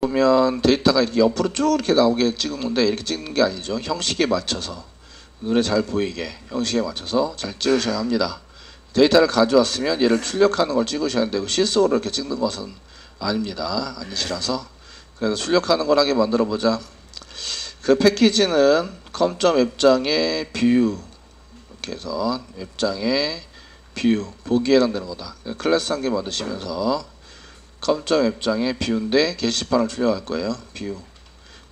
보면 데이터가 이렇게 옆으로 쭉 이렇게 나오게 찍은 건데 이렇게 찍는 게 아니죠. 형식에 맞춰서 눈에 잘 보이게 형식에 맞춰서 잘 찍으셔야 합니다. 데이터를 가져왔으면 얘를 출력하는 걸 찍으셔야 되고 실수로 이렇게 찍는 것은 아닙니다. 아니시라서 그래서 출력하는 걸 하게 만들어 보자. 그 패키지는 com.웹장의 뷰 이렇게 해서 웹장의 뷰 보기에 해당되는 거다. 클래스 한 개 만드시면서 com.웹장의 뷰인데 게시판을 출력할 거예요. 뷰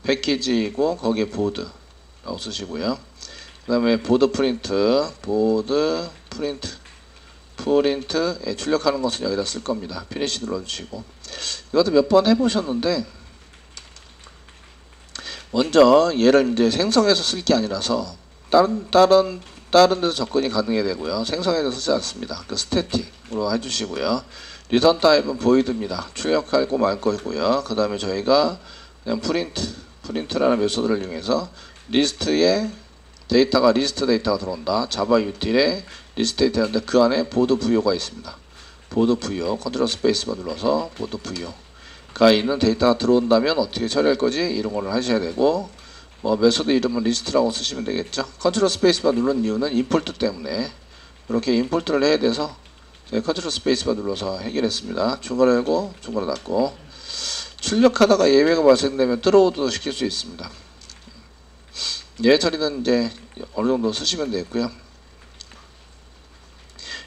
패키지이고 거기에 보드라고 쓰시고요. 그 다음에 보드 프린트에 출력하는 것은 여기다 쓸 겁니다. 피니시 눌러주시고 이것도 몇 번 해보셨는데 먼저 얘를 이제 생성해서 쓸 게 아니라서 다른 데서 접근이 가능해야 되고요. 생성해서 쓰지 않습니다. 그 스태틱으로 해주시고요. 리턴 타입은 보이드입니다. 출력하고 말 거고요. 그 다음에 저희가 그냥 프린트라는 메소드를 이용해서 리스트에 데이터가 리스트 데이터가 들어온다. 자바 유틸에 리스트 데이터인데 그 안에 보드 부요가 있습니다. 보드 부요 컨트롤 스페이스바 눌러서 보드 부요가 있는 데이터가 들어온다면 어떻게 처리할 거지? 이런 거를 하셔야 되고 뭐 메소드 이름은 리스트라고 쓰시면 되겠죠. 컨트롤 스페이스바 누른 이유는 임포트 때문에 이렇게 임포트를 해야 돼서 컨트롤 스페이스바 눌러서 해결했습니다. 중괄호 열고 중괄호 닫고 출력하다가 예외가 발생되면 트로우도 시킬 수 있습니다. 예외 처리는 이제 어느 정도 쓰시면 되겠고요.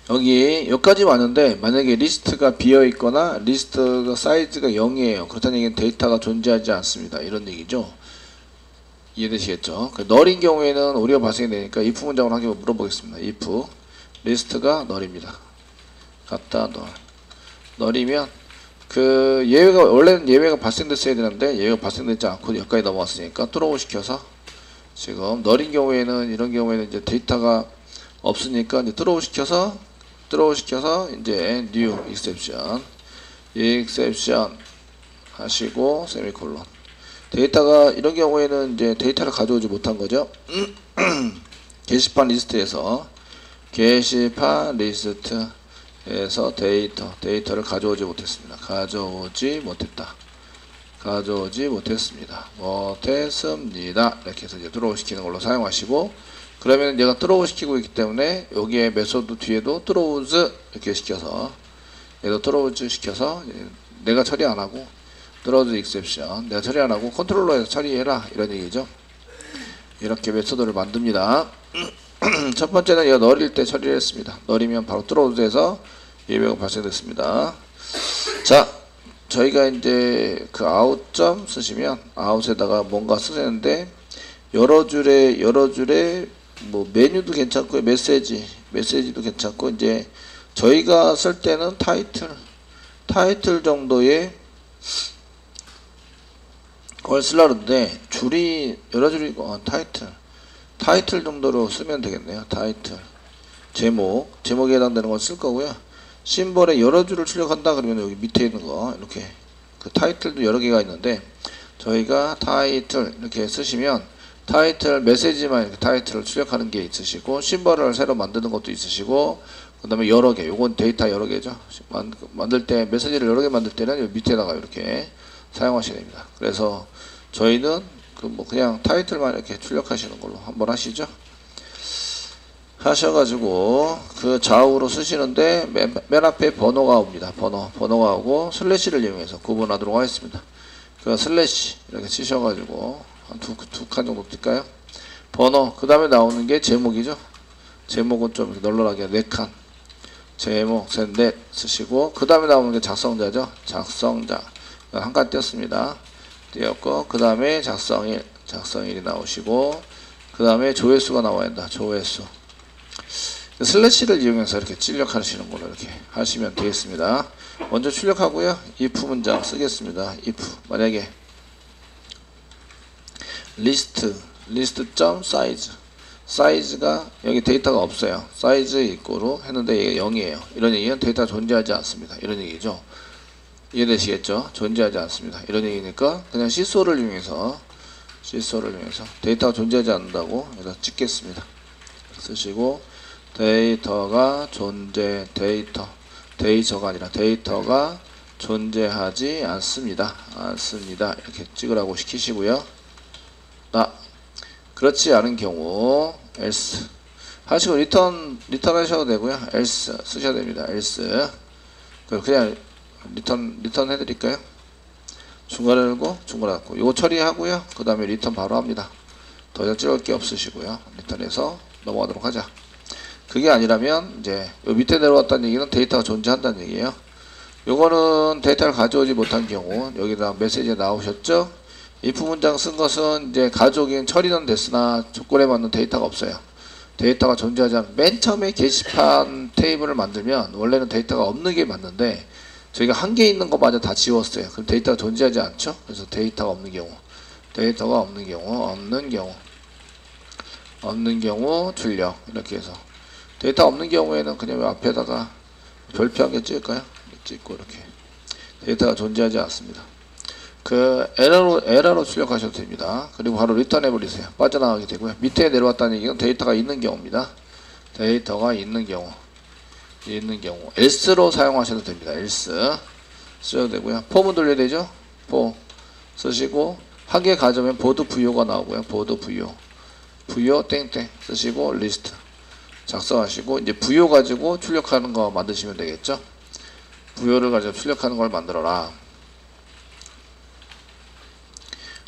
여기까지 왔는데 만약에 리스트가 비어 있거나 리스트가 사이즈가 0이에요. 그렇다는 얘기는 데이터가 존재하지 않습니다. 이런 얘기죠. 이해되시겠죠? 널인 경우에는 오류가 발생이 되니까 if 문장으로 한번 물어보겠습니다. if 리스트가 널입니다. 갖다 널이면 그 예외가 원래는 예외가 발생됐어야 되는데 예외가 발생되지 않고 여기까지 넘어왔으니까 트로우 시켜서 지금 널인 경우에는 이런 경우에는 이제 데이터가 없으니까 이제 트로우 시켜서 이제 new exception 하시고 세미콜론 데이터가 이런 경우에는 이제 데이터를 가져오지 못한 거죠. 게시판 리스트에서 데이터를 가져오지 못했습니다. 가져오지 못했습니다. 이렇게 해서 이제 드로우 시키는 걸로 사용하시고 그러면 얘가 드로우 시키고 있기 때문에 여기에 메소드 뒤에도 드로우즈 이렇게 시켜서 얘도 드로우즈 시켜서 내가 처리 안 하고 드로우즈 익셉션 내가 처리 안 하고 컨트롤러에서 처리해라 이런 얘기죠. 이렇게 메소드를 만듭니다. 첫 번째는 얘가 널일 때 처리를 했습니다. 널이면 바로 드로우즈에서 예외가 발생됐습니다. 자, 저희가 이제 그 아웃점 쓰시면 아웃에다가 뭔가 쓰는데 여러 줄에 뭐 메뉴도 괜찮고 메시지도 괜찮고 이제 저희가 쓸 때는 타이틀 정도의 걸 쓰려는데 줄이 여러 줄이 타이틀 정도로 쓰면 되겠네요. 타이틀 제목에 해당되는 걸 쓸 거고요. 심벌에 여러 줄을 출력한다 그러면 여기 밑에 있는 거 이렇게 그 타이틀도 여러 개가 있는데 저희가 타이틀 이렇게 쓰시면 타이틀 메시지만 이렇게 타이틀을 출력하는 게 있으시고 심벌을 새로 만드는 것도 있으시고 그 다음에 여러 개 요건 데이터 여러 개죠. 만들 때 메시지를 여러 개 만들 때는 여기 밑에다가 이렇게 사용하셔야 됩니다. 그래서 저희는 그 뭐 그냥 타이틀만 이렇게 출력하시는 걸로 한번 하시죠. 하셔가지고 그 좌우로 쓰시는데 맨 앞에 번호가 옵니다. 번호가 오고 슬래시를 이용해서 구분하도록 하겠습니다. 그 슬래시 이렇게 치셔가지고 한 두 칸 정도 뜰까요? 번호 그 다음에 나오는 게 제목이죠. 제목은 좀 이렇게 널널하게 4칸 제목 셋넷 쓰시고 그 다음에 나오는 게 작성자죠. 작성자 한 칸 띄었습니다. 띄었고 그 다음에 작성일이 나오시고 그 다음에 조회수가 나와야 한다. 조회수 슬래시를 이용해서 이렇게 출력하시는 걸로 이렇게 하시면 되겠습니다. 먼저 출력하고요. if 문장 쓰겠습니다. if 만약에 list.size 사이즈가 여기 데이터가 없어요. 사이즈 이꼬로 했는데 얘가 0이에요. 이런 얘기는 데이터가 존재하지 않습니다. 이런 얘기죠. 이해되시겠죠? 존재하지 않습니다. 이런 얘기니까 그냥 시소를 이용해서 데이터가 존재하지 않는다고 여기다 찍겠습니다. 쓰시고 데이터가 존재 데이터가 아니라 데이터가 존재하지 않습니다. 이렇게 찍으라고 시키시고요. 그렇지 않은 경우 else 하시고 리턴 하셔도 되고요. else 쓰셔야 됩니다. else 그냥 리턴 해드릴까요? 중괄호 열고 중괄호 닫고 이거 처리하고요. 그 다음에 리턴 바로 합니다. 더 이상 찍을 게 없으시고요. 리턴해서 넘어가도록 하자. 그게 아니라면 이제 요 밑에 내려왔다는 얘기는 데이터가 존재한다는 얘기예요. 요거는 데이터를 가져오지 못한 경우 여기다 메시지에 나오셨죠? if 문장 쓴 것은 이제 가져오긴 처리는 됐으나 조건에 맞는 데이터가 없어요. 데이터가 존재하지 않은 맨 처음에 게시판 테이블을 만들면 원래는 데이터가 없는 게 맞는데 저희가 한 개 있는 거마저 다 지웠어요. 그럼 데이터가 존재하지 않죠? 그래서 데이터가 없는 경우 출력 이렇게 해서 데이터 없는 경우에는 그냥 앞에다가 별표 한 개 찍을까요? 찍고 이렇게 데이터가 존재하지 않습니다. 그 에러로 출력하셔도 됩니다. 그리고 바로 리턴 해버리세요. 빠져나가게 되고요. 밑에 내려왔다는 얘기는 데이터가 있는 경우입니다. 데이터가 있는 경우 else로 사용하셔도 됩니다. else 쓰셔도 되고요. 폼은 돌려야 되죠. 폼 쓰시고 한 개 가져오면 보드 부요가 나오고요. 보드 부요 땡땡 쓰시고 리스트 작성하시고 이제 부요 가지고 출력하는 거 만드시면 되겠죠. 부요를 가지고 출력하는 걸 만들어라.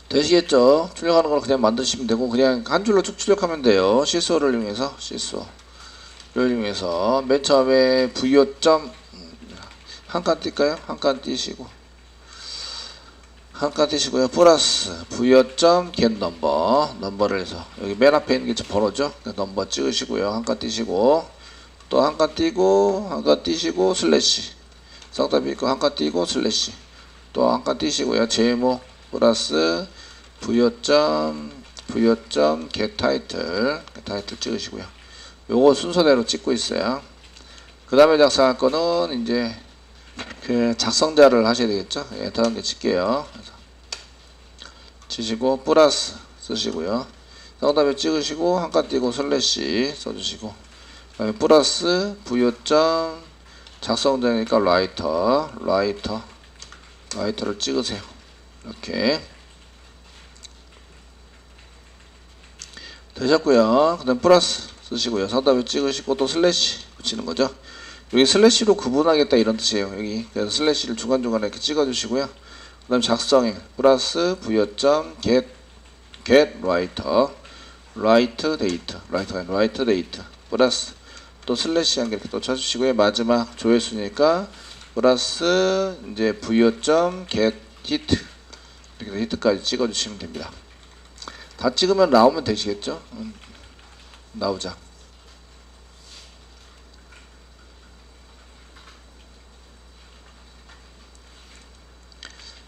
되시겠죠? 출력하는 걸 그냥 만드시면 되고 그냥 한 줄로 쭉 출력하면 돼요. 시소를 이용해서 맨 처음에 부요 점 한 칸 띄까요? 한 칸 띄시고요. 플러스 부요 점 get 넘버를 해서 여기 맨 앞에 있는 게 번호죠. 넘버 찍으시고요. 한 칸 띄시고 또 한 칸 띄고 한 칸 띄시고 슬래시 쌍따비 있고 한 칸 띄고 슬래시 또 한 칸 띄시고요. 제목 플러스 부요점 get 타이틀 찍으시고요. 요거 순서대로 찍고 있어요. 그 다음에 작성할 거는 이제 그 작성자를 하셔야 되겠죠. 예, 다른 게 칠게요. 그래서 치시고 플러스 쓰시고요. 그 다음에 찍으시고 한 칸 띄고 슬래시 써주시고 그 다음에 플러스 부요점 작성자니까 라이터를 찍으세요. 이렇게 되셨고요. 그 다음 플러스 쓰시고요. 상담에 찍으시고 또 슬래시 붙이는 거죠. 여기 슬래시로 구분하겠다 이런 뜻이에요. 여기 그래서 슬래시를 중간중간에 이렇게 찍어주시고요. 그 다음 작성행 플러스 부여점 get write date 플러스 또 슬래시 한 개 이렇게 또 쳐주시고요. 마지막 조회수니까 플러스 이제 부여점 get hit 이렇게 히트까지 찍어주시면 됩니다. 다 찍으면 나오면 되시겠죠? 나오자.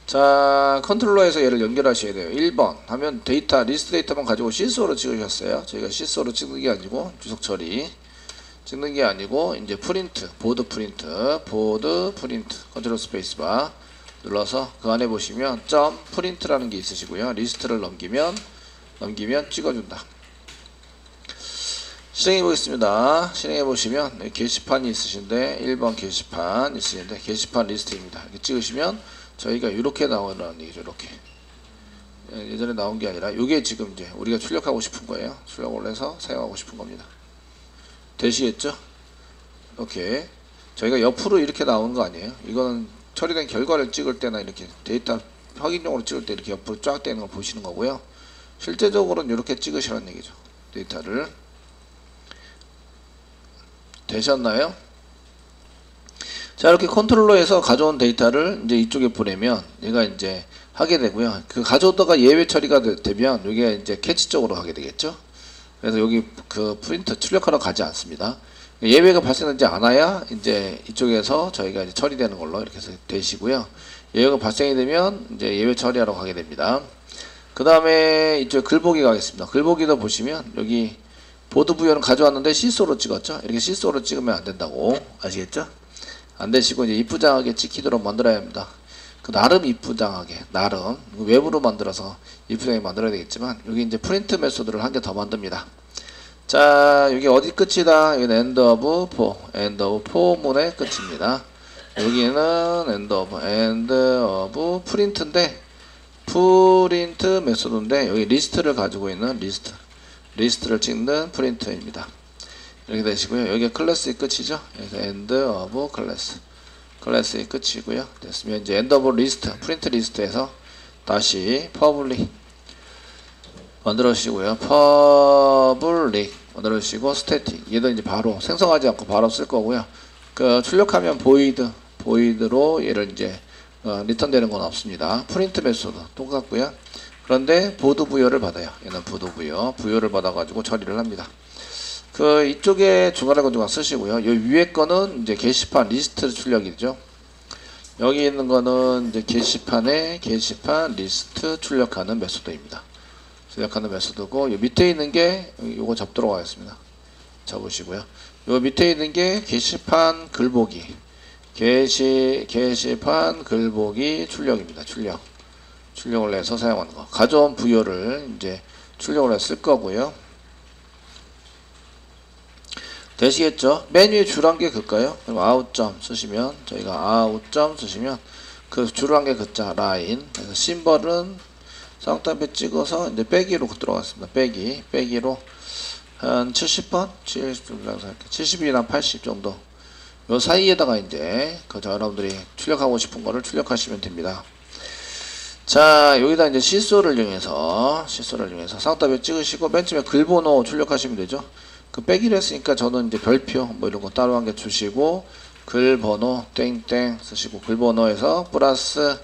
자, 컨트롤러에서 얘를 연결하셔야 돼요. 1번 하면 데이터, 리스트 데이터만 가지고 시소로 찍으셨어요. 저희가 시소로 찍는 게 아니고 주석 처리 찍는 게 아니고 이제 프린트, 보드 프린트, 컨트롤 스페이스바 눌러서 그 안에 보시면 점 프린트라는 게 있으시고요. 리스트를 넘기면 찍어준다. 실행해 보겠습니다. 실행해 보시면 게시판이 있으신데 1번 게시판 있으신데 게시판 리스트입니다. 이렇게 찍으시면 저희가 이렇게 나오는 얘기죠. 이렇게 예전에 나온 게 아니라 이게 지금 이제 우리가 출력하고 싶은 거예요. 출력을 해서 사용하고 싶은 겁니다. 되시겠죠? 이렇게 저희가 옆으로 이렇게 나오는 거 아니에요. 이거는 처리된 결과를 찍을 때나 이렇게 데이터 확인용으로 찍을 때 이렇게 옆으로 쫙 되는 걸 보시는 거고요. 실제적으로는 이렇게 찍으시라는 얘기죠. 데이터를. 되셨나요? 자, 이렇게 컨트롤러에서 가져온 데이터를 이제 이쪽에 보내면 얘가 이제 하게 되고요. 그 가져오다가 예외 처리가 되면 이게 이제 캐치 쪽으로 가게 되겠죠. 그래서 여기 그 프린트 출력하러 가지 않습니다. 예외가 발생하지 않아야 이제 이쪽에서 저희가 이제 처리되는 걸로 이렇게 해서 되시고요. 예외가 발생이 되면 이제 예외 처리하러 가게 됩니다. 그 다음에 이쪽 글보기 가겠습니다. 글보기도 보시면 여기 보드 부여는 가져왔는데 시소로 찍었죠. 이렇게 시소로 찍으면 안 된다고 아시겠죠? 안 되시고 이제 이쁘장하게 찍히도록 만들어야 합니다. 그 나름 이쁘장하게 나름 외부로 만들어서 이쁘장하게 만들어야 되겠지만 여기 이제 프린트 메소드를 한 개 더 만듭니다. 자, 여기 어디 끝이다? 여기는 end of 4문의 끝입니다. 여기는 end of print인데 프린트 메소드인데 여기 리스트를 가지고 있는 리스트를 찍는 프린트입니다. 이렇게 되시고요. 여기가 클래스의 끝이죠. 그래서 end of 클래스의 끝이고요. 됐으면 이제 end of list 프린트 리스트에서 다시 public 만들어주시고요. public 만들어주시고 static 얘도 이제 바로 생성하지 않고 바로 쓸 거고요. 그 출력하면 void로 얘를 이제 리턴되는 건 없습니다. 프린트 메소드 똑같고요. 그런데 보드 부여를 받아요. 얘는 보드 부여를 받아가지고 처리를 합니다. 그 이쪽에 중간에 건조가 쓰시고요. 이 위에 거는 이제 게시판 리스트 출력이죠. 여기 있는 거는 이제 게시판 리스트 출력하는 메소드입니다. 출력하는 메소드고 이 밑에 있는 게 요거 접도록 하겠습니다. 접으시고요. 요 밑에 있는 게 게시판 글보기 게시판 글보기 출력입니다. 출력을 해서 사용하는 거. 가져온 부여를 이제 출력을 해서 쓸 거고요. 되시겠죠? 맨 위에 줄한 게 글까요? 그럼 아웃점 쓰시면 저희가 아웃점 쓰시면 그 줄한 게 글자 라인. 그래서 심벌은 쌍따옴표 찍어서 이제 빼기로 들어갔습니다. 빼기로 한 70번, 70이나 80 정도. 요 사이에다가 이제 여러분들이 출력하고 싶은 거를 출력하시면 됩니다. 자, 여기다 이제 시소를 이용해서 쌍따옴표 찍으시고 맨 처음에 글번호 출력하시면 되죠. 그 빼기로 했으니까 저는 이제 별표 뭐 이런 거 따로 한 개 주시고 글번호 땡땡 쓰시고 글번호에서 플러스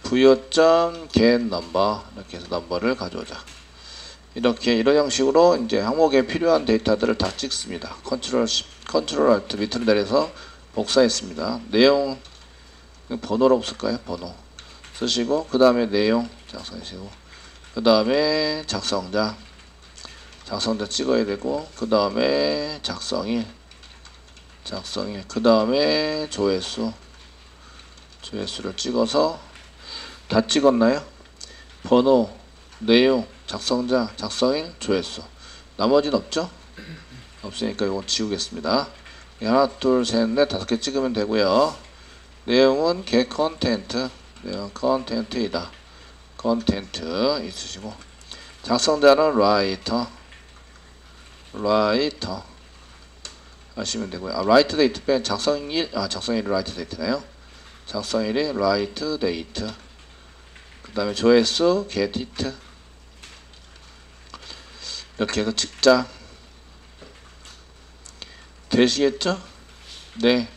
부여점 get number 이렇게 해서 넘버를 가져오자. 이렇게 이런 형식으로 이제 항목에 필요한 데이터들을 다 찍습니다. 컨트롤 alt 밑으로 내려서 복사했습니다. 내용 번호라고 쓸까요? 번호 쓰시고 그 다음에 내용 작성하시고 그 다음에 작성자 찍어야 되고 그 다음에 작성일 그 다음에 조회수를 찍어서 다 찍었나요? 번호, 내용, 작성자, 작성일, 조회수. 나머지는 없죠? 없으니까 이거 지우겠습니다. 하나, 둘, 셋, 넷, 5개 찍으면 되고요. 내용은 get content, 내용 content이다. content 있으시고 작성자는 writer 하시면 되고요. write date 뺀 작성일이 write date나요? 작성일이 write date. 그 다음에 조회수 get it 이렇게 해서 찍자. 되시겠죠? 네.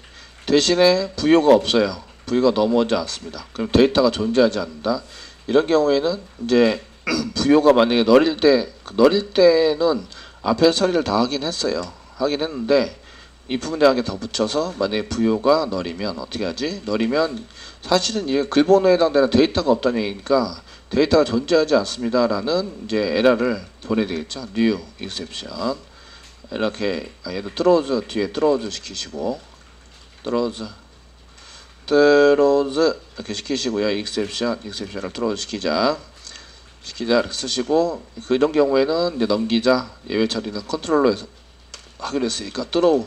대신에 부여가 없어요. 부여가 넘어오지 않습니다. 그럼 데이터가 존재하지 않는다. 이런 경우에는 이제 부여가 만약에 너릴 때는 앞에서 처리를 다 하긴 했는데 이 부분에 한 개 더 붙여서 만약에 부여가 너리면 어떻게 하지? 너리면 사실은 이게 글번호에 해당되는 데이터가 없다는 얘기니까 데이터가 존재하지 않습니다 라는 이제 에러를 보내야 되겠죠. new exception 이렇게 얘도 throws 뒤에 throws 시키시고 throws 이렇게 시키시고요. exception을 throws 시키자 이렇게 쓰시고 이런 경우에는 이제 넘기자 예외 처리는 컨트롤로 해서 하기로 했으니까 throw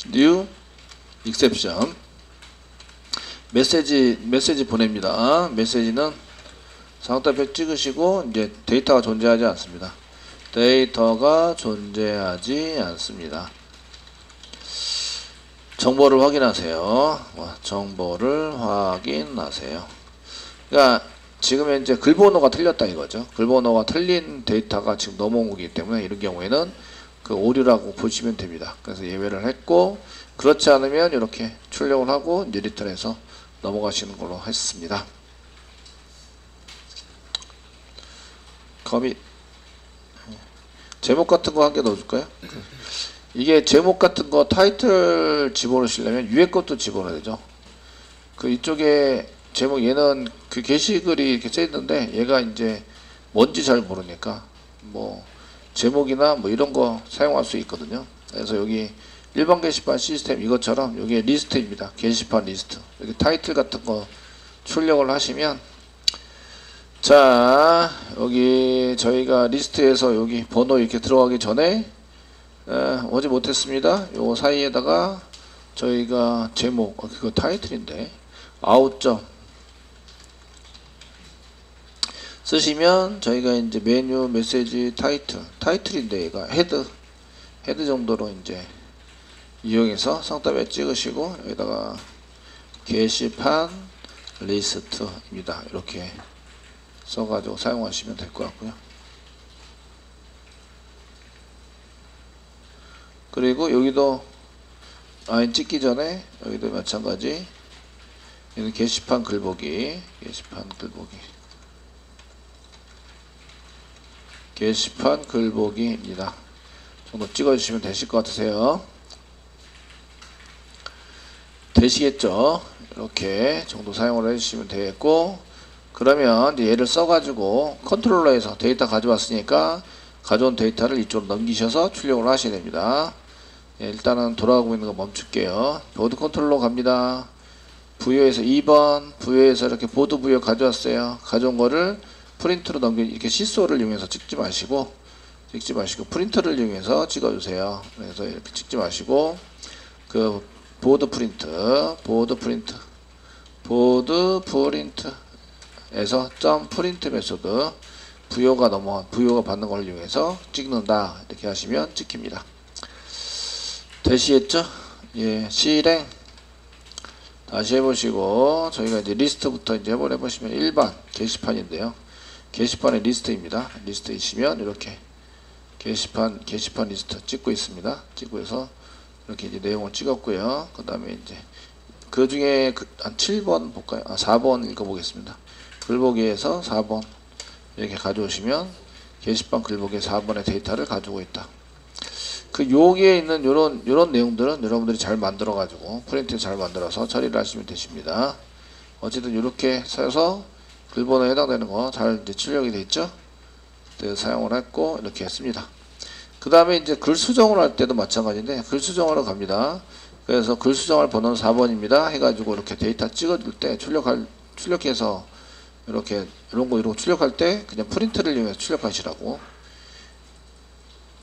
new exception 메시지 보냅니다. 메시지는 쌍따옴표 찍으시고 이제 데이터가 존재하지 않습니다. 정보를 확인하세요. 그러니까 지금 현재 글번호가 틀렸다 이거죠. 글번호가 틀린 데이터가 지금 넘어온 거기 때문에 이런 경우에는 그 오류라고 보시면 됩니다. 그래서 예외를 했고 그렇지 않으면 이렇게 출력을 하고 이제 리턴해서 넘어가시는 걸로 했습니다. 커밋 제목 같은 거 한 개 넣어줄까요? 이게 제목 같은 거 타이틀 집어넣으시려면 위에 것도 집어넣어야 되죠. 그 이쪽에 제목 얘는 그 게시글이 이렇게 써 있는데 얘가 이제 뭔지 잘 모르니까 뭐 제목이나 뭐 이런 거 사용할 수 있거든요. 그래서 여기 일반 게시판 시스템 이것처럼 여기 리스트입니다. 게시판 리스트 여기 타이틀 같은 거 출력을 하시면 자 여기 저희가 리스트에서 여기 번호 이렇게 들어가기 전에 오지 못했습니다. 요 사이에다가 저희가 제목, 그거 타이틀인데, 아웃점 쓰시면 저희가 이제 메뉴, 메시지, 타이틀인데 얘가 헤드 정도로 이제 이용해서 성답에 찍으시고 여기다가 게시판 리스트입니다. 이렇게 써가지고 사용하시면 될 것 같고요. 그리고 여기도 찍기 전에 여기도 마찬가지 여기는 게시판 글보기 게시판 글보기입니다. 정도 찍어주시면 되실 것 같으세요. 되시겠죠? 이렇게 정도 사용을 해주시면 되겠고, 그러면 이제 얘를 써가지고 컨트롤러에서 데이터 가져왔으니까 가져온 데이터를 이쪽으로 넘기셔서 출력을 하셔야 됩니다. 예, 일단은 돌아가고 있는 거 멈출게요. 보드 컨트롤러 갑니다. 부여에서 2번 부여에서 이렇게 보드 부여 가져왔어요. 가져온 거를 프린트로 이렇게 시소를 이용해서 찍지 마시고 프린터를 이용해서 찍어주세요. 그래서 이렇게 찍지 마시고 그 보드 프린트에서 점 프린트 메소드 부여가 받는 걸 이용해서 찍는다 이렇게 하시면 찍힙니다. 되시겠죠? 예, 실행 다시 해보시고 저희가 이제 리스트부터 이제 해보시면 1번 게시판인데요. 게시판의 리스트입니다. 리스트이시면 이렇게 게시판 리스트 찍고 있습니다. 찍고 해서 이렇게 이제 내용을 찍었고요. 그 다음에 이제 그 중에 한 7번 볼까요? 4번 읽어보겠습니다. 글보기에서 4번 이렇게 가져오시면 게시판 글보기에 4번의 데이터를 가지고 있다. 그 여기에 있는 요런 내용들은 여러분들이 잘 만들어 가지고 프린트 잘 만들어서 처리를 하시면 되십니다. 어쨌든 이렇게 써서 글번호에 해당되는 거 잘 이제 출력이 되어 있죠. 네, 사용을 했고 이렇게 했습니다. 그 다음에 이제 글 수정을 할 때도 마찬가지인데 글 수정하러 갑니다. 그래서 글 수정할 번호는 4번입니다. 해가지고 이렇게 데이터 찍어줄 때 출력해서 이렇게 이런 거 출력할 때 그냥 프린트를 이용해서 출력하시라고.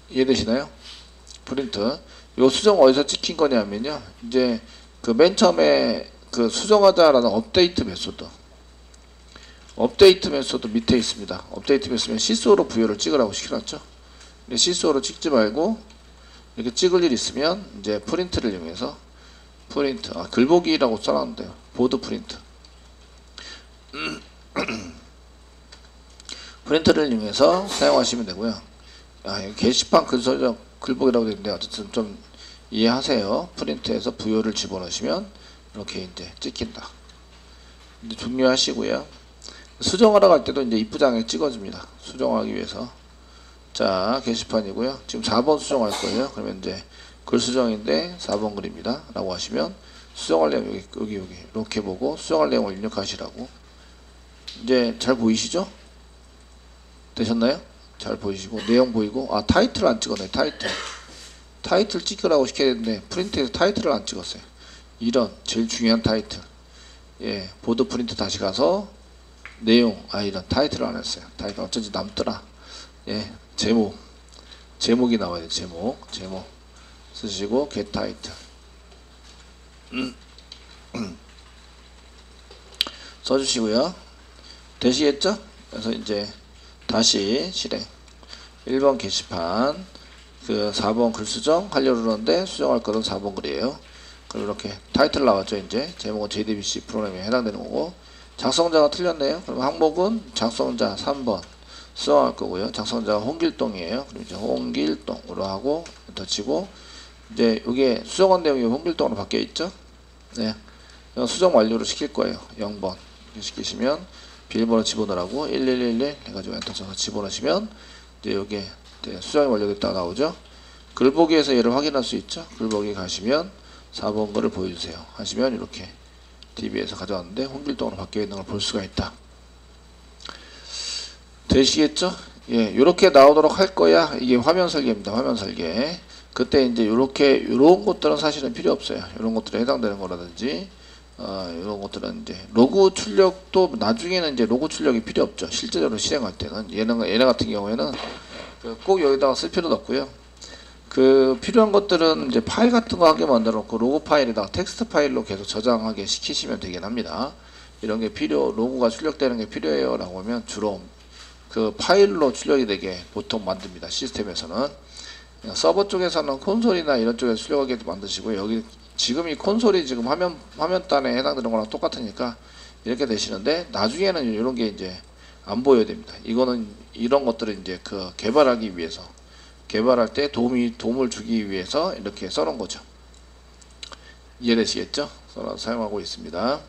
이해되시나요? 프린트. 요 수정 어디서 찍힌 거냐면요. 이제 그 맨 처음에 그 수정하자라는 업데이트 메소드 밑에 있습니다. 업데이트 메소드는 시소로 부여를 찍으라고 시켜놨죠. 근데 시소로 찍지 말고 이렇게 찍을 일 있으면 이제 프린트를 이용해서 글보기라고 써놨는데요. 보드 프린트. 프린트를 이용해서 사용하시면 되고요. 게시판 글보기라고 되어 있는데 어쨌든 좀 이해하세요. 프린트에서 부여를 집어넣으시면 이렇게 이제 찍힌다. 이제 종료하시고요. 수정하러 갈 때도 이제 입부장에 찍어줍니다. 수정하기 위해서. 자, 게시판이고요. 지금 4번 수정할 거예요. 그러면 이제 글 수정인데 4번 글입니다. 라고 하시면 수정할 내용 여기 이렇게 보고 수정할 내용을 입력하시라고. 이제 잘 보이시죠? 되셨나요? 잘 보이시고 내용 보이고 타이틀 안 찍었네. 타이틀 찍으라고 시켜야 되는데 프린트에서 타이틀을 안 찍었어요. 이런 제일 중요한 타이틀. 예, 보드 프린트 다시 가서 내용 이런 타이틀을 안 했어요. 타이틀 어쩐지 남더라. 예, 제목이 나와야 돼. 제목 쓰시고 get title 써주시고요. 되시겠죠? 그래서 이제 다시 실행 1번 게시판 그 4번 글 수정 하려고 그러는데 수정할 거는 4번 글이에요. 그리고 이렇게 타이틀 나왔죠. 이제 제목은 JDBC 프로그램에 해당되는 거고 작성자가 틀렸네요. 그럼 항목은 작성자 3번 수정할 거고요. 작성자가 홍길동이에요. 그럼 이제 홍길동으로 하고 엔터 치고 이제 이게 수정한 내용이 홍길동으로 바뀌어 있죠. 네, 수정 완료를 시킬 거예요. 0번 이렇게 시키시면 비밀번호 집어넣으라고 1111 해가지고 엔터 쳐서 집어넣으시면 이제 여기에 수정이 완료됐다가 나오죠. 글보기에서 얘를 확인할 수 있죠. 글보기 가시면 4번 거를 보여주세요 하시면 이렇게 DB에서 가져왔는데 홍길동으로 바뀌어 있는 걸 볼 수가 있다. 되시겠죠? 예, 이렇게 나오도록 할 거야. 이게 화면 설계입니다. 화면 설계. 그때 이제 요런 것들은 사실은 필요 없어요. 이런 것들에 해당되는 거라든지 이런 것들은 이제 로그 출력도 나중에는 이제 로그 출력이 필요 없죠. 실제적으로 실행할 때는 얘네 같은 경우에는 꼭 여기다가 쓸 필요도 없고요. 그 필요한 것들은 이제 파일 같은 거 하게 만들어 놓고 로그 파일에다가 텍스트 파일로 계속 저장하게 시키시면 되긴 합니다. 이런 게 로그가 출력되는 게 필요해요 라고 하면 주로 그 파일로 출력이 되게 보통 만듭니다. 시스템에서는. 서버 쪽에서는 콘솔이나 이런 쪽에서 출력하게 만드시고, 여기 지금 이 콘솔이 지금 화면단에 해당되는 거랑 똑같으니까 이렇게 되시는데, 나중에는 이런 게 이제 안 보여야 됩니다. 이거는 이런 것들을 이제 그 개발하기 위해서, 개발할 때 도움을 주기 위해서 이렇게 써놓은 거죠. 이해되시겠죠? 써서 사용하고 있습니다.